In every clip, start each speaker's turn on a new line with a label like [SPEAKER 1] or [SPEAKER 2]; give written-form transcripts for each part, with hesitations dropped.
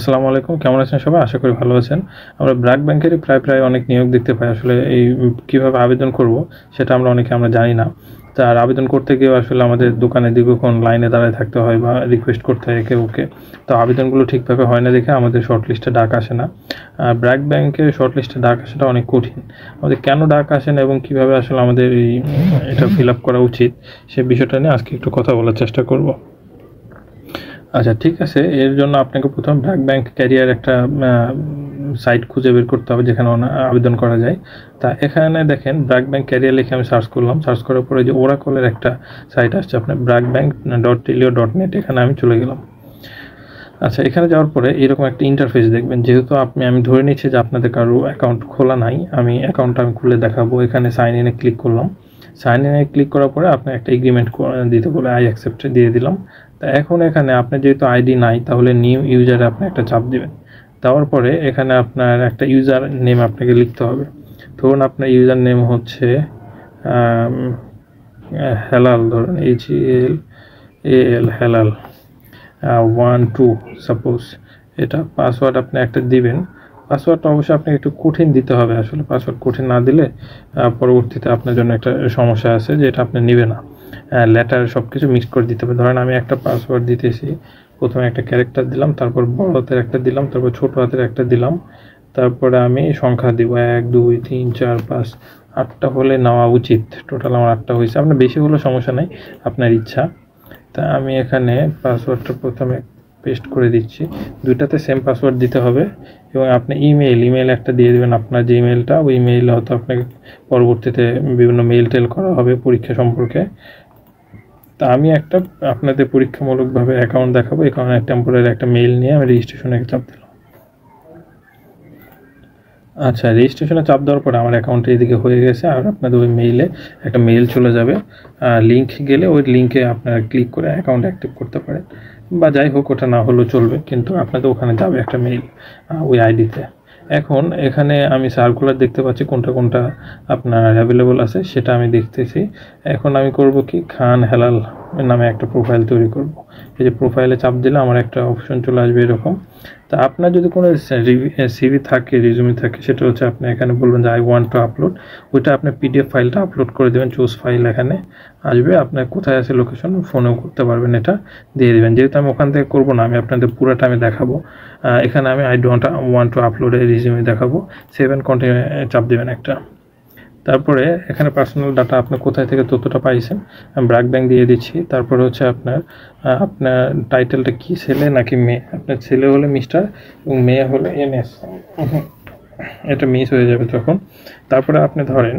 [SPEAKER 1] আসসালামু আলাইকুম, কেমন আছেন সবাই? আশা করি ভালো আছেন। আমরা ব্র্যাক ব্যাংকেরই প্রায় অনেক নিয়োগ দেখতে পাই। আসলে এই কিভাবে আবেদন করব সেটা আমরা জানি না। আর আবেদন করতে গিয়েও আসলে আমাদের দোকানে দীর্ঘক্ষণ লাইনে দাঁড়ায় থাকতে হয় বা রিকোয়েস্ট করতে হয় একে ওকে। তো আবেদনগুলো ঠিকভাবে হয় না দেখে আমাদের শর্ট লিস্টে ডাক আসে না। ব্র্যাক ব্যাংকে শর্ট লিস্টে ডাক আসাটা অনেক কঠিন। আমাদের কেন ডাক আসে না এবং কিভাবে আসলে আমাদের এটা ফিল আপ করা উচিত সে বিষয়টা নিয়ে আজকে একটু কথা বলার চেষ্টা করব। আচ্ছা, ঠিক আছে। এর জন্য আপনাকে প্রথম ব্র্যাক ব্যাংক ক্যারিয়ার একটা সাইট খুঁজে বের করতে হবে যেখানে আবেদন করা যায়। তা এখানে দেখেন ব্র্যাক ব্যাংক ক্যারিয়ার লিখে আমি সার্চ করলাম। সার্চ করার পরে যে ওরাকলের একটা সাইট আসছে আপনার BrackBank.telio.net, এখানে আমি চলে গেলাম। আচ্ছা, এখানে যাওয়ার পরে এরকম একটা ইন্টারফেস দেখবেন। যেহেতু আমি ধরে নিচ্ছি যে আপনাদের কারো অ্যাকাউন্ট খোলা নাই, অ্যাকাউন্টটা আমি খুলে দেখাবো। এখানে সাইন ইনে ক্লিক করলাম। সাইন ইনে ক্লিক করার পরে আপনি একটা এগ্রিমেন্ট দিতে বলে আই অ্যাকসেপ্ট দিয়ে দিলাম। তা এখন এখানে আপনার যেহেতু আইডি নাই, তাহলে নিউ ইউজারে আপনি একটা চাপ দিবেন। দেওয়ার পরে এখানে আপনার একটা ইউজার নেম আপনাকে লিখতে হবে। ধরুন আপনার ইউজার নেম হচ্ছে হেলাল, ধরুন HELAL হেলাল 1 2 সাপোজ। এটা পাসওয়ার্ড আপনি একটা দিবেন। পাসওয়ার্ডটা অবশ্যই আপনাকে একটু কঠিন দিতে হবে। আসলে পাসওয়ার্ড কঠিন না দিলে পরবর্তীতে আপনার জন্য একটা সমস্যা আছে যে এটা আপনি নেবে না। লেটার সব কিছু মিক্স করে দিতে হবে। ধরেন আমি একটা পাসওয়ার্ড দিতেছি। প্রথমে একটা ক্যারেক্টার দিলাম, তারপর বড় হাতের একটা দিলাম, তারপর ছোট হাতের একটা দিলাম, তারপরে আমি সংখ্যা দিব 1 2 3 4 5 8টা হলে নেওয়া উচিত। টোটাল আমার 8টা হয়েছে। আপনার বেশি হলে সমস্যা নেই, আপনার ইচ্ছা। তা আমি এখানে পাসওয়ার্ডটা প্রথমে পেস্ট করে দিচ্ছি। দুইটাতে সেম পাসওয়ার্ড দিতে হবে এবং আপনি ইমেল একটা দিয়ে দেবেন। আপনার যে ইমেলটা, ওই ইমেইলে হয়তো আপনাকে পরবর্তীতে বিভিন্ন মেইল টেল করা হবে পরীক্ষা সম্পর্কে। তা আমি একটা আপনাদের পরীক্ষামূলকভাবে অ্যাকাউন্ট দেখাবো। এই কারণে টেম্পোরারি একটা মেইল নিয়ে আমি রেজিস্ট্রেশনে চাপ দিলাম। আচ্ছা, রেজিস্ট্রেশনে চাপ দেওয়ার পরে আমার অ্যাকাউন্টে এদিকে হয়ে গেছে। আর আপনাদের ওই মেইলে একটা মেইল চলে যাবে। লিঙ্ক গেলে ওই লিঙ্কে আপনারা ক্লিক করে অ্যাকাউন্ট অ্যাক্টিভ করতে পারেন, বা যাই হোক ওটা না হলেও চলবে, কিন্তু আপনাদের ওখানে যাবে একটা মেইল ওই আইডিতে। এখন এখানে আমি সার্কুলার দেখতে পাচ্ছি কোনটা আপনার অ্যাভেলেবল আছে সেটা আমি দেখতেছি। এখন আমি করব কি, খান হেলাল নামে একটা প্রোফাইল তৈরি করব। এই যে প্রোফাইলে চাপ দিলে আমার একটা অপশন চলে আসবে এরকম। তা আপনার যদি কোনো সিভি থাকে, রিজুমি থাকে, সেটা হচ্ছে আপনি এখানে বলবেন যে আই ওয়ান্ট টু আপলোড। ওইটা আপনি পিডিএফ ফাইলটা আপলোড করে দেবেন। চুজ ফাইল এখানে আসবে। আপনার কোথায় আছে লোকেশন, ফোনেও করতে পারবেন, এটা দিয়ে দেবেন। যেহেতু আমি ওখান থেকে করবো না, আমি আপনাদের পুরোটা আমি দেখাবো। এখানে আমি I don't want to upload A resume দেখাবো। সেভ অ্যান্ড কন্টিনিউ চাপ দেবেন একটা। তারপরে এখানে পার্সোনাল ডাটা আপনি কোথায় থেকে তথ্যটা পাইছেন, ব্র্যাক ব্যাংক দিয়ে দিচ্ছি। তারপরে হচ্ছে আপনার টাইটেলটা কি, ছেলে নাকি মেয়ে। আপনার ছেলে হলে মিস্টার এবং মেয়ে হলে MS। এটা মিস হয়ে যাবে তখন। তারপরে আপনি ধরেন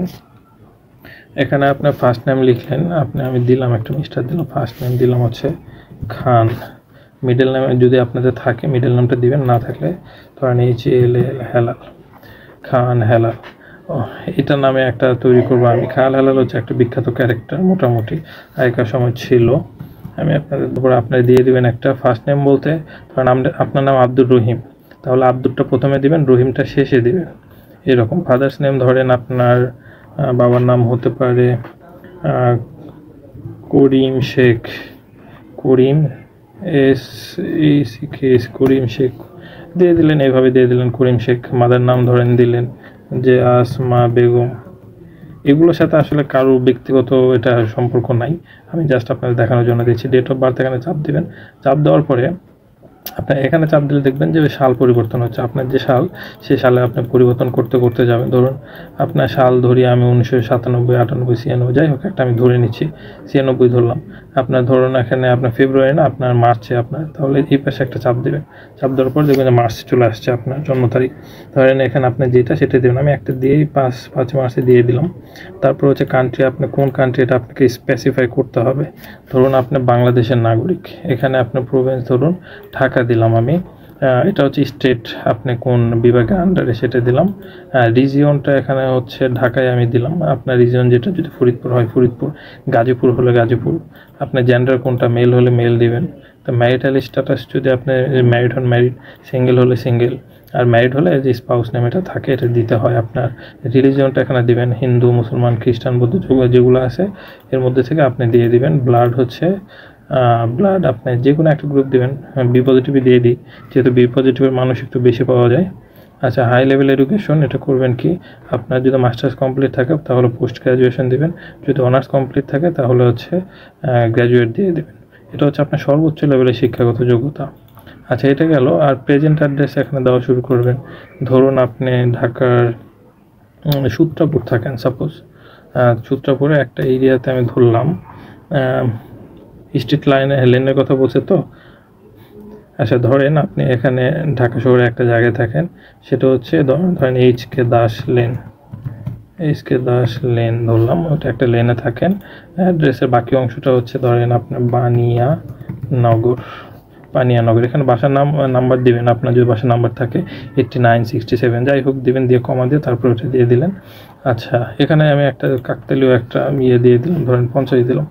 [SPEAKER 1] এখানে আপনার ফার্স্ট নেম লিখলেন। আমি দিলাম একটা মিস্টার দিলাম, ফার্স্ট নেম দিলাম হচ্ছে খান। মিডল নেম যদি আপনাদের থাকে মিডল নামটা দিবেন, না থাকলে ধরেন HELAL হেলাল, খান হেলাল। এটা নামে একটা তৈরি করবো আমি। খান হেলাল হচ্ছে একটা বিখ্যাত ক্যারেক্টার, মোটামুটি আগেকার সময় ছিল। আমি আপনার দিয়ে দিবেন একটা ফার্স্ট নেম বলতে, কারণ আপনার নাম আব্দুর রহিম, তাহলে আব্দুরটা প্রথমে দিবেন, রহিমটা শেষে দিবেন। এরকম ফাদার্স নেম ধরেন আপনার বাবার নাম হতে পারে করিম শেখ, করিম SEK, করিম শেখ দিয়ে দিলেন। এইভাবে দিয়ে দিলেন করিম শেখ। মাদার নাম ধরেন দিলেন যে আসমা বেগম। এগুলোর সাথে আসলে কারো ব্যক্তিগত এটা সম্পর্ক নাই, আমি জাস্ট আপনাদের দেখানোর জন্য দিচ্ছি। ডেট অফ বার্থ এখানে চাপ দিবেন। চাপ দেওয়ার পরে আপনার এখানে চাপ দিলে দেখবেন যে সাল পরিবর্তন হচ্ছে। আপনার যে সাল, সেই সালে আপনি পরিবর্তন করতে যাবেন। ধরুন আপনার সাল ধরি আমি 1997, 98, 96, যাই হোক একটা আমি ধরে নিচ্ছি, 96 ধরলাম। আপনার ধরুন এখানে আপনার ফেব্রুয়ারি না, আপনার মার্চে আপনার, তাহলে এই পাশে একটা চাপ দেবেন। চাপ দেওয়ার পর দেখবেন যে মার্চ চলে আসছে আপনার জন্ম তারিখ। ধরেন এখানে আপনি যেটা সেটা দেবেন। আমি একটা দিয়েই 5 মার্চে দিয়ে দিলাম। তারপর হচ্ছে কান্ট্রি, আপনি কোন কান্ট্রি এটা আপনাকে স্পেসিফাই করতে হবে। ধরুন আপনি বাংলাদেশের নাগরিক, এখানে আপনার প্রভিন্স ধরুন ঢাকা দিলাম আমি। এটা হচ্ছে স্টেট, আপনি কোন বিভাগের আন্ডারে সেটা দিলাম। রিজিয়নটা এখানে হচ্ছে ঢাকায় আমি দিলাম। আপনার রিজিয়ন যেটা, যদি ফরিদপুর হয় ফরিদপুর, গাজীপুর হলে গাজীপুর। আপনার জেন্ডার কোনটা, মেল হলে মেল দিবেন। তো ম্যারিটাল স্ট্যাটাস যদি আপনি ম্যারিড হন ম্যারিড, সিঙ্গেল হলে সিঙ্গেল, আর ম্যারিড হলে যে স্পাউস নেম এটা থাকে এটা দিতে হয়। আপনার রিলিজিয়নটা এখানে দিবেন, হিন্দু, মুসলমান, খ্রিস্টান, বৌদ্ধ যেগুলো আছে এর মধ্যে থেকে আপনি দিয়ে দিবেন। ব্লাড হচ্ছে ব্লাড আপনি যে কোনো একটা গ্রুপ দেবেন, বি পজিটিভই দিয়ে দিই, যেহেতু বি পজিটিভের মানুষ একটু বেশি পাওয়া যায়। আচ্ছা, হাই লেভেল এডুকেশন, এটা করবেন কি, আপনার যদি মাস্টার্স কমপ্লিট থাকে তাহলে পোস্ট গ্র্যাজুয়েশন দেবেন, যদি অনার্স কমপ্লিট থাকে তাহলে হচ্ছে গ্র্যাজুয়েট দিয়ে দেবেন। এটা হচ্ছে আপনার সর্বোচ্চ লেভেলের শিক্ষাগত যোগ্যতা। আচ্ছা, এটা গেল। আর প্রেজেন্ট অ্যাড্রেস এখানে দেওয়া শুরু করবেন। ধরুন আপনি ঢাকার সূত্রাপুর থাকেন, সাপোজ সূত্রাপুরে একটা এরিয়াতে আমি ধরলাম, স্ট্রিট লেনের কথা বলছে তো। আচ্ছা, ধরেন আপনি এখানে ঢাকা শহরে একটা জায়গায় থাকেন, সেটা হচ্ছে ধরেন এইচ.কে. দাস লেন ধরলাম, ওটা একটা লেনে থাকেন। অ্যাড্রেসের বাকি অংশটা হচ্ছে ধরেন আপনার বানিয়ানগর। এখানে বাসার নাম্বার দিবেন, আপনার যদি বাসার নাম্বার থাকে 89, 67 যাই হোক দিবেন, দিয়ে কমা দিয়ে তারপর ওটা দিয়ে দিলেন। আচ্ছা, এখানে আমি একটা কাকতালীয় একটা দিয়ে দিলাম, ধরেন 50 দিলাম,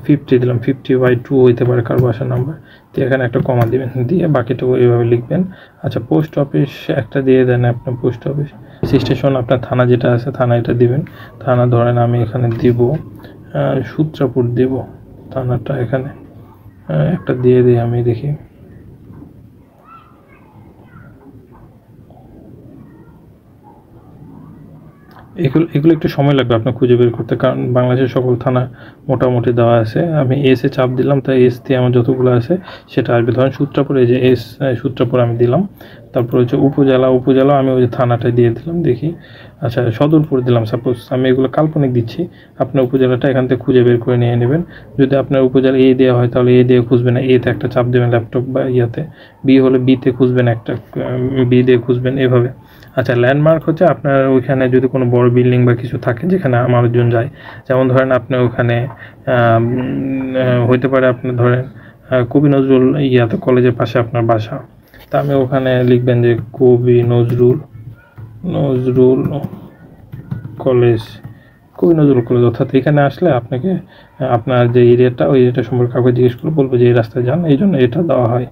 [SPEAKER 1] 50 দিলাম, 50/2 হইতে পারে কার বাসার নাম্বার, তো এখানে একটা কমা দিবেন, দিয়ে বাকিটুকু এইভাবে লিখবেন। আচ্ছা, পোস্ট অফিস একটা দিয়ে দেন, আপনার পোস্ট অফিস স্টেশন, আপনার থানা যেটা আছে থানা এটা দিবেন। থানা ধরেন আমি এখানে দিব সূত্রাপুর দিব, থানাটা এখানে একটা দিয়ে দিই, আমি দেখি এগুলো একটু সময় লাগবে আপনার খুঁজে বের করতে, কারণ বাংলাদেশের সকল থানা মোটামুটি দেওয়া আছে। আমি এসে চাপ দিলাম, তাই এস দিয়ে আমার যতগুলো আছে সেটা আসবে। ধরেন সূত্রাপুর, এই যে এস সূত্রাপুর আমি দিলাম, তারপর হচ্ছে উপজেলা আমি ওই যে থানাটাই দিয়ে দিলাম, দেখি। আচ্ছা, সদরপুর দিলাম, সাপোজ আমি এগুলো কাল্পনিক দিচ্ছি, আপনার উপজেলাটা এখান থেকে খুঁজে বের করে নিয়ে নেবেন। যদি আপনার উপজেলা এ দেওয়া হয় তাহলে এ দিয়ে খুঁজবেন, এতে একটা চাপ দেবেন ল্যাপটপ বা ইয়াতে, বি হলে বিতে খুঁজবেন, একটা বি দিয়ে খুঁজবেন, এভাবে। আচ্ছা, ল্যান্ডমার্ক হচ্ছে আপনার ওইখানে যদি কোনো বড় বিল্ডিং বা কিছু থাকে যেখানে মানুষজন যায়, যেমন ধরেন আপনি ওখানে হইতে পারে আপনার ধরেন কবি নজরুল কলেজের পাশে আপনার বাসা, তা আমি ওখানে লিখবেন যে কবি নজরুল কলেজ, অর্থাৎ এখানে আসলে আপনাকে আপনার যে এরিয়াটা, ওই এরিয়াটা সম্পর্কে কাউকে জিজ্ঞেস করে বলবো যে এই রাস্তায় যান, এই জন্য এটা দেওয়া হয়।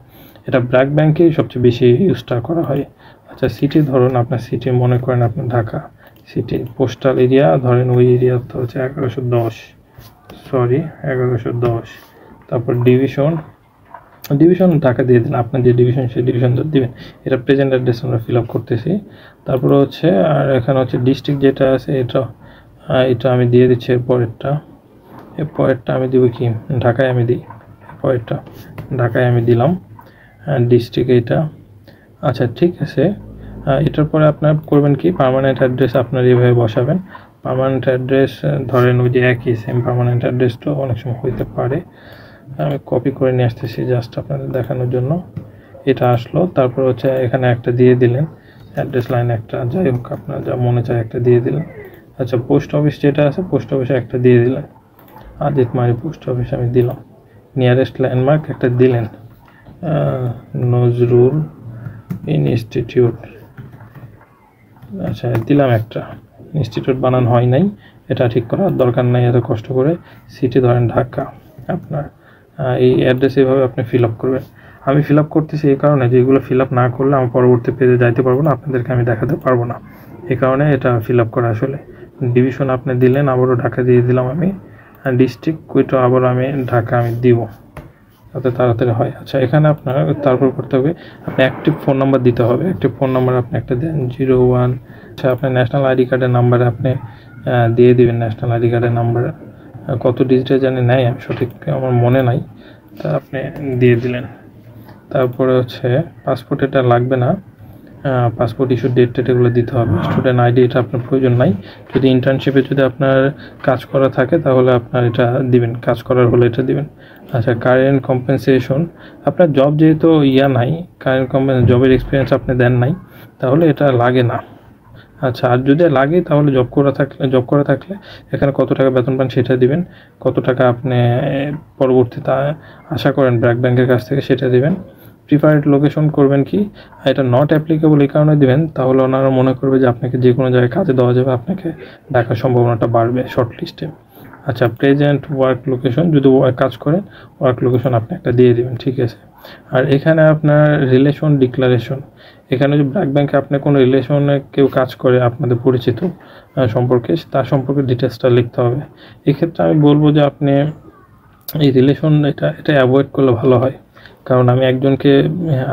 [SPEAKER 1] এটা ব্র্যাক ব্যাংকেই সবচেয়ে বেশি ইউজটা করা হয়। আচ্ছা, সিটি ধরুন আপনার সিটি মনে করেন আপনার ঢাকা সিটি, পোস্টাল এরিয়া ধরেন ওই এরিয়া তো হচ্ছে 1110, তারপর ডিভিশন ঢাকা দিয়ে দিন, আপনার যে ডিভিশন সেই ডিভিশন দিবেন। এটা প্রেজেন্ট অ্যাড্রেস আমরা ফিল আপ করতেছি। তারপরে হচ্ছে আর এখানে হচ্ছে ডিস্ট্রিক্ট যেটা আছে এটা আমি দিয়ে দিচ্ছি। এরপরেরটা আমি দিব কি, ঢাকায় আমি দিই, এরপরেরটা ঢাকায় আমি দিলাম, ডিস্ট্রিক্ট এটা। আচ্ছা, ঠিক আছে। এটার পরে আপনার করবেন কি, পার্মানেন্ট অ্যাড্রেস আপনার এইভাবে বসাবেন। পার্মানেন্ট অ্যাড্রেস ধরেন ওই যে একই সেম পার্মানেন্ট অ্যাড্রেসটাও অনেক সময় হইতে পারে, আমি কপি করে নিয়ে আসতেছি জাস্ট আপনাদের দেখানোর জন্য। এটা আসলো, তারপর হচ্ছে এখানে একটা দিয়ে দিলেন, অ্যাড্রেস লাইন একটা, যাই হোক আপনার যা মনে চায় একটা দিয়ে দিলেন। আচ্ছা, পোস্ট অফিস যেটা আছে পোস্ট অফিসে একটা দিয়ে দিলেন, আদিতমারি পোস্ট অফিস আমি দিলাম। নিয়ারেস্ট ল্যান্ডমার্ক একটা দিলেন, নজরুল ইনস্টিটিউট, আচ্ছা দিলাম একটা, ইনস্টিটিউট বানান হয় নাই, এটা ঠিক করার দরকার নাই এত কষ্ট করে। সিটি ধরেন ঢাকা, আপনার এই অ্যাড্রেস এইভাবে আপনি ফিল আপ করবেন। আমি ফিল আপ করতেছি এই কারণে যে এগুলো ফিল আপ না করলে আমি পরবর্তী পেজে যাইতে পারবো না, আপনাদেরকে আমি দেখাতে পারবো না, এই কারণে এটা ফিল আপ করা। আসলে ডিভিশন আপনি দিলেন, আবারও ঢাকা দিয়ে দিলাম আমি, ডিস্ট্রিক্ট ওইটা আবারও আমি ঢাকা আমি দিব, যাতে তাড়াতাড়ি হয়। আচ্ছা, এখানে আপনার তারপর করতে হবে, আপনি অ্যাক্টিভ ফোন নাম্বার দিতে হবে। অ্যাক্টিভ ফোন নাম্বার আপনি একটা দেন 01। আচ্ছা, আপনার ন্যাশনাল আইডি কার্ডের নাম্বারে আপনি দিয়ে দিবেন, ন্যাশনাল আইডি কার্ডের নাম্বার কত ডিজিটে জানি নেয়, আমি সঠিক আমার মনে নাই, তা আপনি দিয়ে দিলেন। তারপরে হচ্ছে পাসপোর্ট, এটা লাগবে না, পাসপোর্ট ইস্যু ডেট এগুলো দিতে হবে। স্টুডেন্ট আইডি এটা আপনার প্রয়োজন নাই, যদি ইন্টার্নশিপে যদি আপনার কাজ করা থাকে তাহলে আপনার এটা দিবেন, কাজ করার হলে এটা দিবেন। আচ্ছা, কারেন্ট কম্পেনসেশন, আপনার জব যেহেতু নাই, কারেন্ট জবের এক্সপিরিয়েন্স আপনি দেন নাই, তাহলে এটা লাগে না। আচ্ছা, আর যদি লাগে তাহলে জব করা থাকলে এখানে কত টাকা বেতন পান সেটা দিবেন, কত টাকা আপনি পরবর্তীতে আশা করেন ব্র্যাক ব্যাংকের কাছ থেকে সেটা দিবেন। প্রিফারেড লোকেশন করবেন কি, এটা নট অ্যাপ্লিকেবল এই কারণে দিবেন, তাহলে ওনারা মনে করবে যে আপনাকে যে কোনো জায়গায় কাজে দেওয়া যাবে, আপনাকে ডাকার সম্ভাবনাটা বাড়বে শর্ট লিস্টে। আচ্ছা, প্রেজেন্ট ওয়ার্ক লোকেশন, যদি কাজ করেন ওয়ার্ক লোকেশন আপনি একটা দিয়ে দিবেন, ঠিক আছে। আর এখানে আপনার রিলেশন ডিক্লারেশন, এখানে যদি ব্র্যাক ব্যাংকে আপনি কোনো রিলেশনে কেউ কাজ করে আপনাদের পরিচিত সম্পর্কে, তার সম্পর্কে ডিটেলসটা লিখতে হবে। এক্ষেত্রে আমি বলবো যে আপনি এই রিলেশন এটা অ্যাভয়েড করলে ভালো হয়। কারণ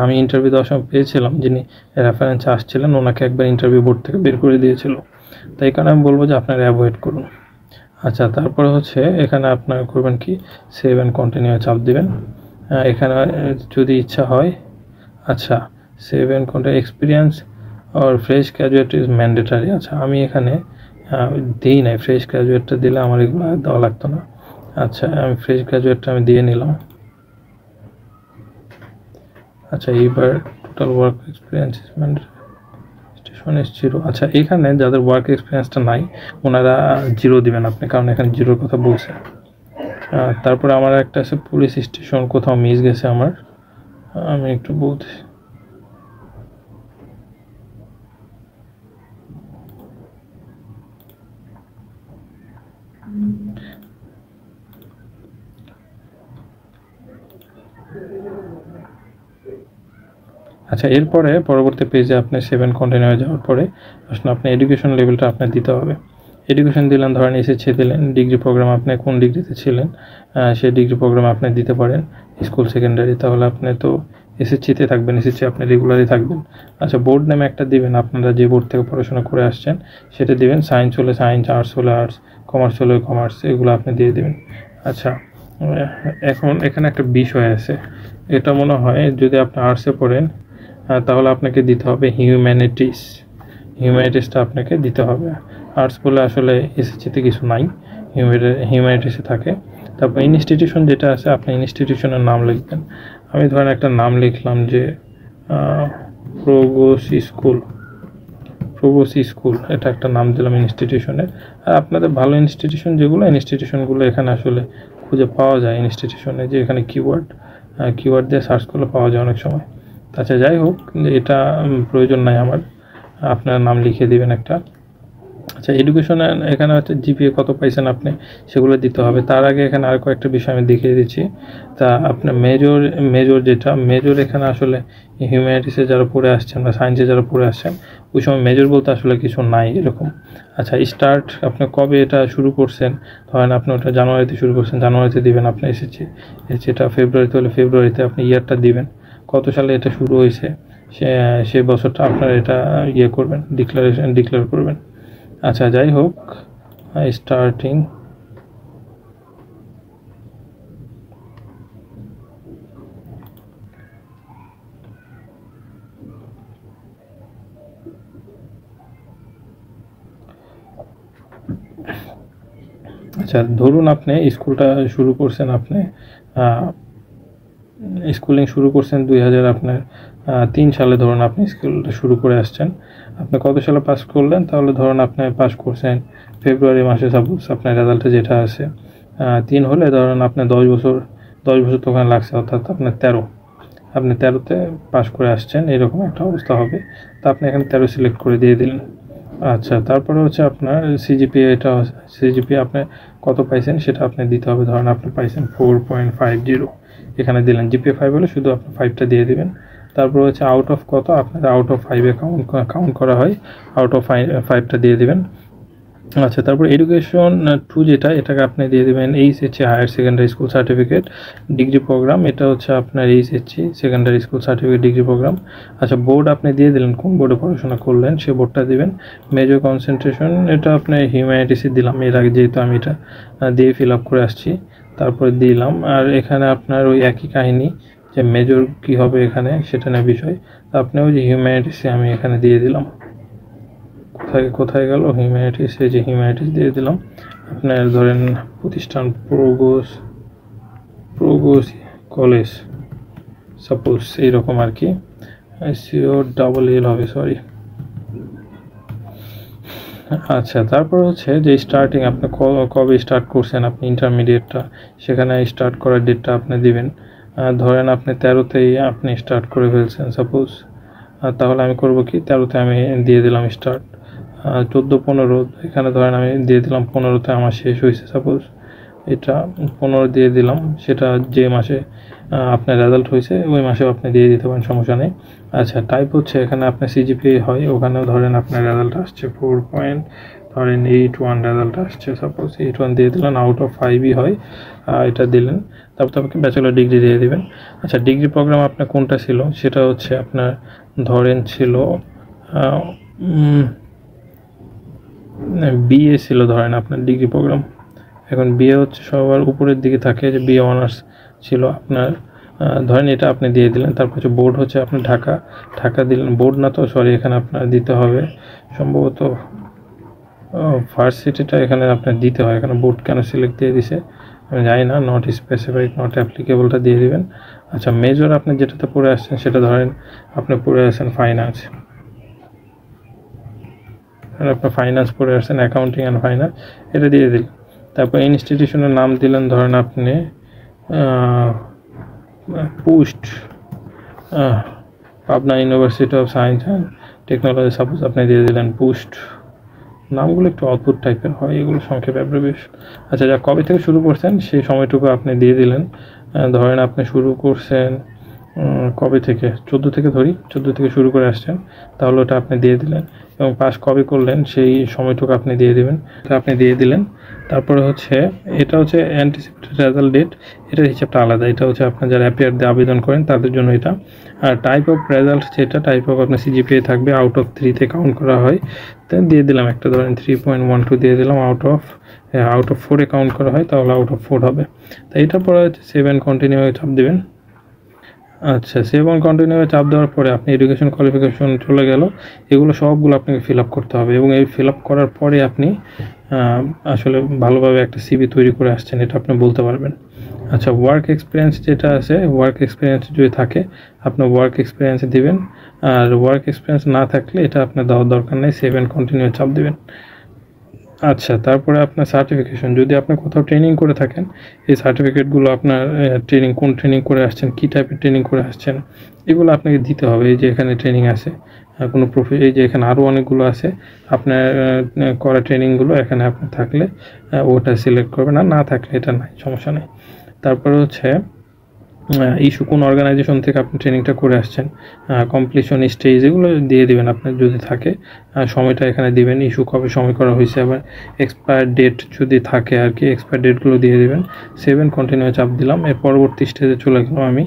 [SPEAKER 1] আমি ইন্টারভিউ দেওয়ার সময় পেয়েছিলাম, যিনি রেফারেন্স আসছিলেন ওনাকে একবার ইন্টারভিউ বোর্ড থেকে বের করে দিয়েছিল। তাই কারণে আমি বলবো যে আপনারা অ্যাভয়েড করুন। আচ্ছা, তারপরে হচ্ছে এখানে আপনারা করবেন কি, সেভ অ্যান্ড কন্টিনিউ চাপ দিবেন। এখানে যদি ইচ্ছা হয়, আচ্ছা, সেভ অ্যান্ড কন্টিনিউ এক্সপিরিয়েন্স আর ফ্রেশ গ্র্যাজুয়েট ইজ ম্যান্ডেটারি। আচ্ছা, আমি এখানে দিই নাই, ফ্রেশ গ্র্যাজুয়েটটা দিলে আমার এগুলো দেওয়া লাগতো না। আচ্ছা, আমি ফ্রেশ গ্র্যাজুয়েটটা আমি দিয়ে নিলাম। আচ্ছা, এইবার total work experience is mandatory, station is 0। আচ্ছা, এখানে যাদের ওয়ার্ক এক্সপিরিয়েন্সটা নাই ওনারা 0 দিবেন আপনি, কারণ এখানে 0-র কথা বলছে। তারপরে আমার একটা আছে পুলিশ স্টেশন, কোথাও মিস গেছে আমার, আমি একটু বলছি। আচ্ছা, এরপরে পরবর্তী পেজে আপনি 7 কন্টিনিউ যাওয়ার পরে আসলে আপনি এডুকেশন লেভেলটা আপনার দিতে হবে। এডুকেশন দিলেন, ধরেন এসএসসি দিলেন, ডিগ্রি প্রোগ্রাম আপনি কোন ডিগ্রিতে ছিলেন সেই ডিগ্রি প্রোগ্রাম আপনি দিতে পারেন, স্কুল সেকেন্ডারি, তাহলে আপনি তো এসএসসিতে থাকবেন, এসএসসি আপনি রেগুলারই থাকবেন। আচ্ছা, বোর্ড নেমে একটা দিবেন, আপনারা যে বোর্ড থেকে পড়াশোনা করে আসছেন সেটা দিবেন, সায়েন্স হলে সায়েন্স, আর্টস হলে আর্টস, কমার্স হলে কমার্স, এগুলো আপনি দিয়ে দিবেন। আচ্ছা, এখন এখানে একটা বিষয় আছে, এটা মনে হয় যদি আপনি আর্টসে পড়েন তাহলে আপনাকে দিতে হবে হিউম্যানিটিসটা আপনাকে দিতে হবে। আর্টস বলে আসলে এসএসসিতে কিছু নাই, হিউম্যানিটিসে থাকে। তারপর ইনস্টিটিউশন যেটা আছে, আপনি ইনস্টিটিউশনের নাম লিখবেন। আমি ধরেন একটা নাম লিখলাম যে প্রগোসি স্কুল, এটা একটা নাম দিলাম ইনস্টিটিউশনের। আর আপনাদের ভালো ইনস্টিটিউশনগুলো এখানে আসলে খুঁজে পাওয়া যায় ইনস্টিটিউশনে, যে এখানে কিওয়ার্ড দিয়ে সার্চ করলে পাওয়া যায় অনেক সময়। আচ্ছা, যাই হোক, এটা প্রয়োজন নাই আমার, আপনার নাম লিখে দিবেন একটা। আচ্ছা, এডুকেশনে এখানে হচ্ছে জিপিএ কত পাইছেন আপনি সেগুলো দিতে হবে। তার আগে এখানে আর কয়েকটা বিষয় আমি দেখিয়ে দিচ্ছি। তা আপনার মেজর এখানে আসলে হিউম্যানিটিসে যারা পড়ে আসছেন বা সায়েন্সে যারা পড়ে আসছেন ওই সময় মেজর বলতে আসলে কিছু নাই এরকম। আচ্ছা, স্টার্ট আপনি কবে এটা শুরু করছেন, ধরেন আপনি ওটা জানুয়ারিতে শুরু করছেন, জানুয়ারিতে দিবেন। আপনি এটা ফেব্রুয়ারিতে হলে ফেব্রুয়ারিতে আপনি ইয়ারটা দিবেন, কত সালে এটা শুরু হয়েছে সেই বছরটা আপনার এটা করবেন, ডিক্লেয়ার করবেন। আচ্ছা, যাই হোক, স্টার্টিং আচ্ছা, ধরুন আপনি স্কুলটা শুরু করছেন, আপনি স্কুলিং শুরু করছেন 2003 সালে, ধরুন আপনি স্কুলটা শুরু করে আসছেন। আপনি কত সালে পাস করলেন, তাহলে ধরুন আপনি পাস করছেন ফেব্রুয়ারি মাসে, সাপোজ আপনার রেজাল্টে যেটা আছে 3 হলে ধরুন আপনি 10 বছর তো ওখানে লাগছে, অর্থাৎ আপনার 13তে পাস করে আসছেন, এরকম একটা অবস্থা হবে। তো আপনি এখানে 13 সিলেক্ট করে দিয়ে দিলেন। আচ্ছা, তারপরে হচ্ছে আপনার সিজিপিএ আপনি কত পাইছেন সেটা আপনি দিতে হবে। ধরেন আপনি পাইছেন 4.50, এখানে দিলেন। জিপিএ 5 হলে শুধু আপনি 5টা দিয়ে দিবেন। তারপর হচ্ছে আউট অফ কত, আপনার আউট অফ 5-এ কাউন্ট করা হয়, আউট অফ 5টা দিয়ে দিবেন। আচ্ছা, তারপর এডুকেশন 2 এটাকে আপনি দিয়ে দেবেন HSC higher secondary school certificate degree program, এটা হচ্ছে আপনার HSC secondary school certificate degree program. আচ্ছা, বোর্ড আপনি দিয়ে দিলেন, কোন বোর্ডে পড়াশোনা করলেন সে বোর্ডটা দিবেন। মেজর কনসেন্ট্রেশন এটা আপনি হিউম্যানিটিসে দিলাম, এর আগে যেহেতু আমি এটা দিয়ে ফিল আপ করে আসছি, তারপরে দিলাম। আর এখানে আপনার ওই একই কাহিনী, যে মেজর কী হবে এখানে সেটা না বিষয়, আপনি ওই যে হিউম্যানিটিসে আমি এখানে দিয়ে দিলাম। কোথায় গেল হিউম্যানিটিস, এই যে হিউম্যানিটিস দিয়ে দিলাম। আপনার ধরেন প্রতিষ্ঠান প্রোগোস কলেজ, সাপোজ এইরকম আর কি, COLL হবে, সরি। আচ্ছা, তারপর হচ্ছে যে স্টার্টিং আপনি কবে স্টার্ট করছেন আপনি ইন্টারমিডিয়েটটা, সেখানে স্টার্ট করার ডেটটা আপনি দিবেন। ধরেন আপনি 13তেই আপনি স্টার্ট করে ফেলছেন সাপোজ, তাহলে আমি করব কি, 13তে আমি দিয়ে দিলাম স্টার্ট। 14-15 এখানে ধরেন আমি দিয়ে দিলাম 15তে আমার শেষ হয়েছে সাপোজ, এটা 15 দিয়ে দিলাম, সেটা যে মাসে আপনার রেজাল্ট হয়েছে ওই মাসেও আপনি দিয়ে দিতে পারেন, সমস্যা নেই। আচ্ছা, টাইপ হচ্ছে এখানে আপনার সিজিপিএ হয়, ওখানেও ধরেন আপনার রেজাল্ট আসছে ধরেন 8-1 রেজাল্ট আসছে, সাপোজ 8-1 দিয়ে দিলেন, আউট অফ 5ই হয়, এটা দিলেন। তারপর আপনাকে ব্যাচেলর ডিগ্রি দিয়ে দিবেন। আচ্ছা, ডিগ্রি প্রোগ্রাম আপনার কোনটা ছিল, সেটা হচ্ছে আপনার ধরেন ছিল বিএ ছিল ধরেন আপনার ডিগ্রি প্রোগ্রাম। এখন বিএ হচ্ছে সবার উপরের দিকে থাকে, যে বিএ অনার্স ছিল আপনার, ধরেন এটা আপনি দিয়ে দিলেন। তারপর হচ্ছে বোর্ড হচ্ছে আপনার ঢাকা দিলেন, বোর্ড না তো সরি, এখানে আপনার দিতে হবে সম্ভবত ভার্সিটিটা এখানে আপনার দিতে হয়, এখানে বোর্ড কেন সিলেক্ট দিয়ে দিছে আমি জানি না, নট স্পেসিফাইড নট অ্যাপ্লিকেবলটা দিয়ে দিবেন। আচ্ছা, মেজর আপনি যেটাতে পড়ে আসছেন সেটা ধরেন আপনি পড়ে আসছেন ফাইন্যান্স, আপনার ফাইন্যান্স পড়ে আসছেন, অ্যাকাউন্টিং অ্যান্ড ফাইন্যান্স, এটা দিয়ে দিলেন। তারপর ইনস্টিটিউশনের নাম দিলেন ধরেন আপনি post Pabna university of science and technology, suppose আপনি দিয়ে দিলেন পোস্ট। নামগুলো একটু অদ্ভুত টাইপের হয়, এগুলো সংক্ষেপ অ্যাব্রিভিয়েশন। আচ্ছা, যা কবে থেকে শুরু করছেন সেই সময়টুকু আপনি দিয়ে দিলেন। ধরেন আপনি শুরু করছেন কবে থেকে, 14 থেকে ধরি, 14 থেকে শুরু করে আসছেন, তাহলে ওটা আপনি দিয়ে দিলেন। এবং পাস কবে করলেন সেই সময়টুকু আপনি দিয়ে দিবেন, আপনি দিয়ে দিলেন। তারপরে হচ্ছে এটা হচ্ছে অ্যান্টিসিপেটেড রেজাল্ট ডেট, এটার হিসাবটা আলাদা, এটা হচ্ছে আপনার যারা অ্যাপিয়ার দিয়ে আবেদন করেন তাদের জন্য এটা। আর টাইপ অফ রেজাল্ট, যেটা টাইপ অফ আপনার সিজিপিএ থাকবে, আউট অফ 3-তে কাউন্ট করা হয়, তাই দিয়ে দিলাম একটা, ধরেন 3.12 দিয়ে দিলাম। আউট অফ 4-এ কাউন্ট করা হয়, তাহলে আউট অফ 4 হবে। তাই এটা পরে হচ্ছে সেভ অ্যান্ড কন্টিনিউ চাপ দেবেন। আচ্ছা, সেভ অন কন্টিনিউ চাপ দেওয়ার পরে আপনি এডুকেশন কোয়ালিফিকেশন চলে গেল, এগুলো সবগুলো আপনাকে ফিল আপ করতে হবে। এবং এই ফিল আপ করার পরে আপনি আসলে ভালোভাবে একটা সিভি তৈরি করে আসছেন, এটা আপনি বলতে পারবেন। আচ্ছা, ওয়ার্ক এক্সপিরিয়েন্স যেটা আছে, ওয়ার্ক এক্সপিরিয়েন্স যদি থাকে আপনি ওয়ার্ক এক্সপিরিয়েন্স দিবেন, আর ওয়ার্ক এক্সপিরিয়েন্স না থাকলে এটা আপনার দেওয়ার দরকার নেই, সেভ অ্যান্ড কন্টিনিউ চাপ দেবেন। আচ্ছা, তারপরে আপনার সার্টিফিকেশন, যদি আপনি কোথাও ট্রেনিং করে থাকেন, এই সার্টিফিকেটগুলো আপনার কোন ট্রেনিং করে আসছেন, কী টাইপের ট্রেনিং করে আসছেন, এগুলো আপনাকে দিতে হবে। এই যে এখানে ট্রেনিং আছে, কোনো এই যে এখানে আরও অনেকগুলো আছে, আপনার করা ট্রেনিংগুলো এখানে আপনার থাকলে ওটা সিলেক্ট করবেন, আর না থাকলে এটা নাই, সমস্যা নেই। তারপরে হচ্ছে ইস্যু কোন অর্গানাইজেশন থেকে আপনি ট্রেনিংটা করে আসছেন, কমপ্লিশন স্টেজ, এগুলো দিয়ে দিবেন আপনার যদি থাকে, সময়টা এখানে দিবেন, ইস্যু কবে সময় করা হয়েছে, আবার এক্সপায়ার ডেট যদি থাকে আর কি, এক্সপায়ার ডেটগুলো দিয়ে দিবেন। সেভ অ্যান্ড কন্টিনিউ চাপ দিলাম। এর পরবর্তী স্টেজে চলে গেলাম আমি।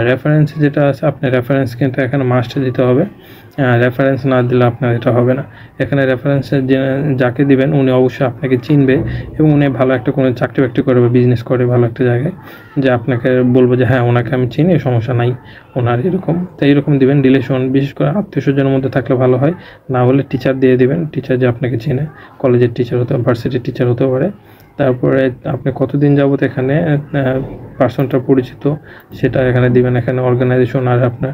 [SPEAKER 1] রেফারেন্স যেটা আছে, আপনার রেফারেন্স কিন্তু এখানে মাস্ট দিতে হবে, রেফারেন্স না দিলে আপনার এটা হবে না। এখানে রেফারেন্সের যাকে দিবেন উনি অবশ্যই আপনাকে চিনবে, এবং উনি ভালো একটা কোনো চাকরি বাকরি করে বা বিজনেস করে ভালো একটা জায়গায়, যে আপনাকে বলবো যে হ্যাঁ ওনাকে আমি চিনি, সমস্যা নাই ওনার এরকম। তো এইরকম দিবেন। রিলেশন বিশেষ করে আত্মীয় স্বজনের মধ্যে থাকলে ভালো হয়, না হলে টিচার দিয়ে দিবেন, টিচার যে আপনাকে চিনে, কলেজের টিচার হতে পারে, ভার্সিটির টিচার হতে পারে। তারপরে আপনি কতদিন যাবত এখানে পার্সনটা পরিচিত সেটা এখানে দিবেন। এখানে অর্গানাইজেশন আর আপনার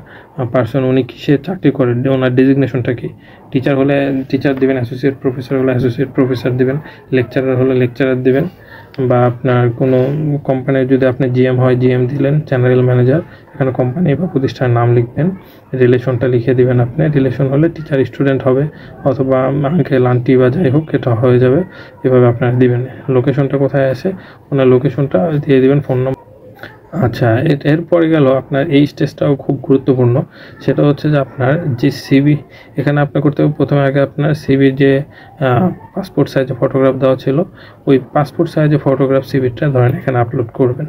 [SPEAKER 1] পার্সন উনি কিসে চাকরি করেন, ওনার ডেজিগনেশনটা কি। টিচার হলে টিচার দিবেন, অ্যাসোসিয়েট প্রফেসর হলে অ্যাসোসিয়েট প্রফেসর দিবেন, লেকচারার হলে লেকচারার দিবেন, বা আপনার কোনো কোম্পানির যদি আপনি জিএম হয় জিএম দিলেন, জেনারেল ম্যানেজার, এখানে কোম্পানি বা প্রতিষ্ঠানের নাম লিখবেন, রিলেশনটা লিখে দিবেন। আপনি রিলেশন হলে টিচার স্টুডেন্ট হবে, অথবা আঙ্কেল আন্টি বা যাই হোক, এটা হয়ে যাবে। এভাবে আপনারা দিবেন। লোকেশনটা কোথায় আছে ওনার লোকেশনটা দিয়ে দিবেন, ফোন নম্বর। আচ্ছা, এরপরে গেল আপনার এই স্টেজটাও খুব গুরুত্বপূর্ণ, সেটা হচ্ছে যে আপনার যে সিভি এখানে আপনি করতে হবে। প্রথমে আগে আপনার সিভির যে পাসপোর্ট সাইজে ফটোগ্রাফ দেওয়া ছিল, ওই পাসপোর্ট সাইজে ফটোগ্রাফ সিভিটা ধরেন এখানে আপলোড করবেন।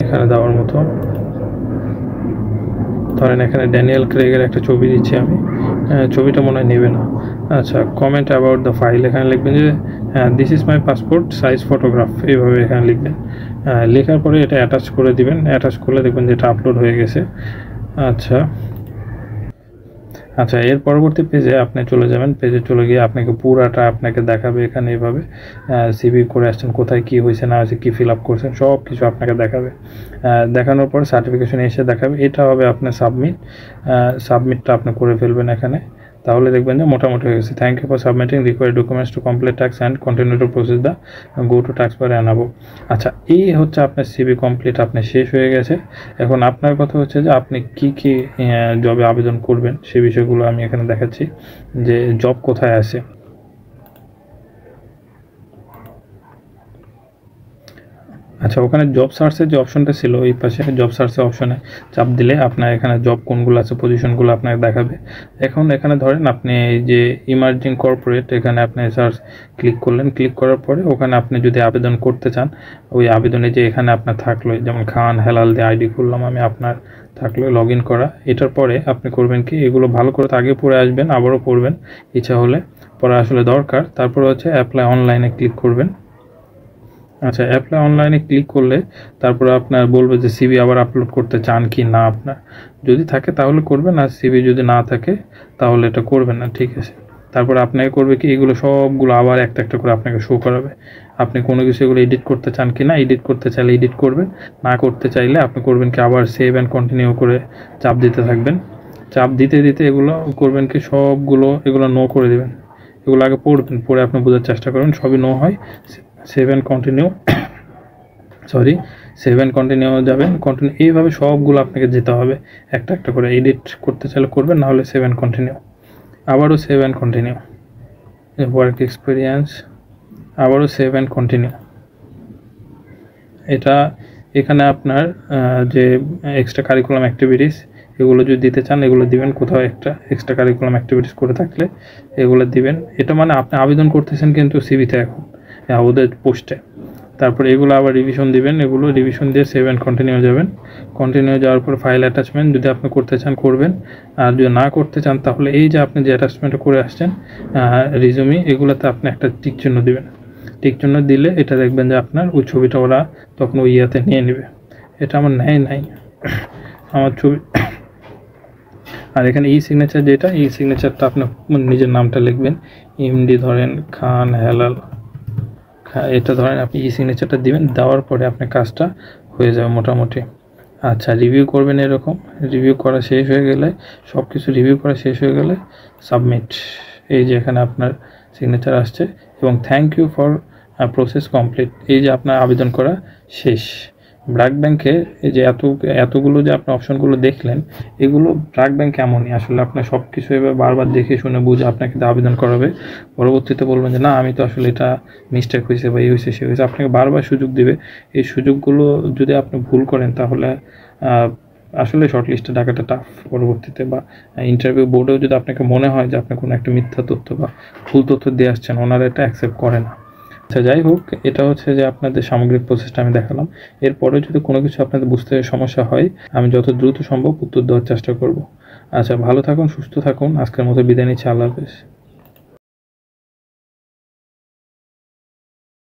[SPEAKER 1] এখানে দেওয়ার মতো ধরেন এখানে ড্যানিয়েল ক্রেগের একটা ছবি দিচ্ছি আমি, ছবিটা মনে হয় নেবে না। আচ্ছা, কমেন্ট অ্যাবাউট দ্য ফাইল, এখানে লিখবেন যে this is my passport size photograph, এইভাবে এখানে লিখবেন। লেখার পরে এটা অ্যাটাচ করে দিবেন, অ্যাটাচ করলে দেখবেন যে এটা আপলোড হয়ে গেছে। আচ্ছা, এর পরবর্তী পেজে আপনি চলে যাবেন। পেজে চলে গিয়ে আপনাকে পুরাটা আপনাকে দেখাবে, এখানে এইভাবে সিভি করে আসছেন, কোথায় কী হয়েছে না হয়েছে, কী ফিল আপ করছেন, সব কিছু আপনাকে দেখাবে। দেখানোর পর সার্টিফিকেশন এসে দেখাবে, এটা হবে আপনার সাবমিটটা আপনি করে ফেলবেন এখানে, তাহলে দেখবেন যে মোটামুটি হয়ে গেছে। Thank you for submitting required documents to complete tax and continue to process the go to tax bar and above. আচ্ছা, এই হচ্ছে আপনার সিভি কমপ্লিট, আপনার শেষ হয়ে গেছে। এখন আপনার কথা হচ্ছে যে আপনি কি কি জবে আবেদন করবেন সেই বিষয়গুলো আমি এখানে দেখাচ্ছি, যে জব কোথায় আছে। আচ্ছা, ওখানে জব সার্চের যে অপশনটা ছিল এই পাশে জব সার্চের অপশনে চাপ দিলে আপনার এখানে জব কোনগুলো আছে পজিশনগুলো আপনাকে দেখাবে। এখন এখানে ধরেন আপনি এই যে ইমার্জিং কর্পোরেট, এখানে আপনি সার্চ ক্লিক করলেন, ক্লিক করার পরে ওখানে আপনি যদি আবেদন করতে চান, ওই আবেদনে যে এখানে আপনার থাকলো যেমন খান হেলাল দিয়ে আইডি করলাম আমি, আপনার থাকলো লগ ইন করা। এটার পরে আপনি করবেন কি, এগুলো ভালো করে আগে পড়ে আসবেন, আবারও পড়বেন ইচ্ছা হলে, পড়া আসলে দরকার। তারপরে হচ্ছে অ্যাপ্লাই অনলাইনে ক্লিক করবেন। আচ্ছা, অ্যাপ্লাই অনলাইনে ক্লিক করলে তারপরে আপনার বলবে যে সিভি আবার আপলোড করতে চান কি না। আপনার যদি থাকে তাহলে করবেন, আর সিভি যদি না থাকে তাহলে এটা করবেন না, ঠিক আছে। তারপরে আপনাকে করবে কি, এগুলো সবগুলো আবার একটা একটা করে আপনাকে শো করাবে। আপনি কোনো কিছু এগুলো এডিট করতে চান কি না, এডিট করতে চাইলে এডিট করবেন, না করতে চাইলে আপনি করবেন কি আবার সেভ অ্যান্ড কন্টিনিউ করে চাপ দিতে থাকবেন। চাপ দিতে দিতে এগুলো করবেন কি সবগুলো এগুলো নো করে দেবেন। এগুলো আগে পড়বেন, পড়ে আপনি বোঝার চেষ্টা করবেন, সবই নো হয় save and continue save and continue যাবেন, কন্টিনিউ এইভাবে সবগুলো আপনাকে যেতে হবে একটা একটা করে। এডিট করতে চাইলে করবেন, না হলে সেভ অ্যান্ড কন্টিনিউ, আবারও save and continue, work experience, আবারও সেভ অ্যান্ড কন্টিনিউ। এটা এখানে আপনার যে এক্সট্রা কারিকুলাম অ্যাক্টিভিটিস এগুলো যদি দিতে চান এগুলো দিবেন, কোথাও একটা এক্সট্রা কারিকুলাম অ্যাক্টিভিটিস করে থাকলে এগুলো দিবেন। এটা মানে আপনি আবেদন করতেছেন কিন্তু সিভিতে এখন ওদের পোস্টে। তারপরে এগুলো আবার রিভিশন দিবেন, এগুলো রিভিশন দিয়ে সেভ অ্যান্ড কন্টিনিউ যাবেন। কন্টিনিউ যাওয়ার পর ফাইল অ্যাটাচমেন্ট যদি আপনি করতে চান করবেন, আর যদি না করতে চান তাহলে এই যে আপনি যে অ্যাটাচমেন্টটা করে আসছেন রিজুমি, এগুলোতে আপনি একটা টিক চিহ্ন দিবেন। টিক চিহ্ন দিলে এটা দেখবেন যে আপনার ওই ছবিটা ওরা তখন ওই ইয়াতে নিয়ে নেবে। এটা আমার নেয় নাই আমার ছবি। আর এখানে ই সিগনেচার, যেটা ই সিগনেচারটা আপনার নিজের নামটা লিখবেন, এমডি ধরেন খান হেলাল, এটা ধরেন আপনি ই সিগনেচারটা দিবেন, দেওয়ার পরে আপনার কাজটা হয়ে যাবে মোটামুটি। আচ্ছা, রিভিউ করবেন এরকম, রিভিউ করা শেষ হয়ে গেলে, সব কিছু রিভিউ করা শেষ হয়ে গেলে সাবমিট, এই যে এখানে আপনার সিগনেচার আসছে এবং thank you for process complete, এই যে আপনার আবেদন করা শেষ। ব্র্যাক ব্যাংকে এই যে এতগুলো যে আপনি অপশনগুলো দেখলেন, এগুলো ব্র্যাক ব্যাংক এমনই, আসলে আপনার সব কিছু এবার বারবার দেখে শুনে বুঝে আপনাকে আবেদন করাবে। পরবর্তীতে বলবেন যে না আমি তো আসলে এটা মিস্টেক হয়েছে বা এই হয়েছে সে হয়েছে, আপনাকে বারবার সুযোগ দিবে। এই সুযোগগুলো যদি আপনি ভুল করেন তাহলে আসলে শর্টলিস্টে ডাকাটা টাফ পরবর্তীতে, বা ইন্টারভিউ বোর্ডেও যদি আপনাকে মনে হয় যে আপনি কোনো একটা মিথ্যা তথ্য বা ভুল তথ্য দিয়ে আসছেন, ওনারা এটা অ্যাকসেপ্ট করে না। আচ্ছা, যাই হোক, এটা হচ্ছে যে আপনাদের সামগ্রিক প্রসেসটা আমি দেখালাম। এরপরে যদি কোনো কিছু আপনাদের বুঝতে সমস্যা হয় আমি যত দ্রুত সম্ভব উত্তর দেওয়ার চেষ্টা করব। আচ্ছা, ভালো থাকুন, সুস্থ থাকুন, আজকের মতো বিদায় নিচ্ছি, আল্লাহ হাফেজ।